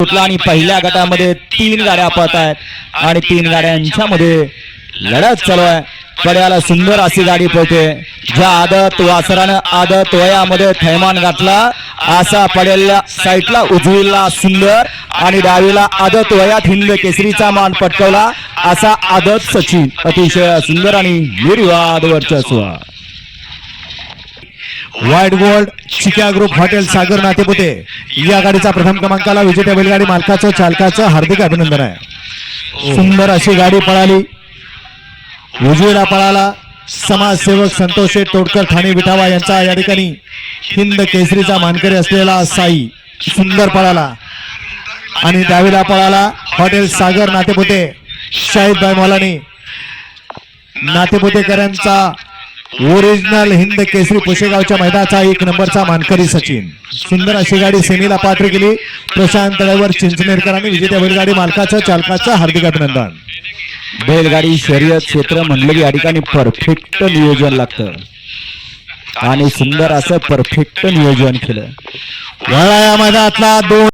सुटला आणि पहिल्या गटामध्ये 3 गाड्या पळत आहेत आणि 3 गाड्यांच्या मध्ये लढत चालू आहे. कड्याला सुंदर अशी गाडी पळते. ज्या आदत वासरानं आदत वयामध्ये थैमान घातला असा पडेल्या साईडला उजवीला सुंदर आणि डावीला आदत वयात हिंद केसरीचा मान पटकवला असा आदत सचिन. अतिशय सुंदर आणि निर्विवाद वर्चस्व. व्हाईट गोल्ड चिक्या ग्रुप हॉटेल सागर नातेपुते या गाडीचा प्रथम क्रमांकाला विजेत्या बैलगाडी मालकाचं चालकाचं हार्दिक अभिनंदन आहे. सुंदर अशी गाडी पळाली. उजवीला पळाला समाजसेवक संतोष शेठ तोडकर ठाणे विठावा यांचा या ठिकाणी हिंद केसरीचा मानकरी असलेला साई सुंदर पळाला. आणि डावीला पळाला हॉटेल सागर नातेपुते शाहिद भाई मौलानी नातेपुतेकरांचा ओरिजिनल हिंद केसरी पुशेगावच्या मैदानाचा 1 नंबरचा मानकरी सचिन. सुंदर अशी गाडी सेमीला पात्र केली. प्रशांत तळेवर चिंचनेरकरांनी विजेत्या बैलगाडी मालकाचं चालकाचं हार्दिक अभिनंदन. बैलगाडी शर्यत क्षेत्र म्हणलं की या ठिकाणी परफेक्ट नियोजन लागतं आणि सुंदर असं परफेक्ट नियोजन केलं. वळा या मैदानातला 2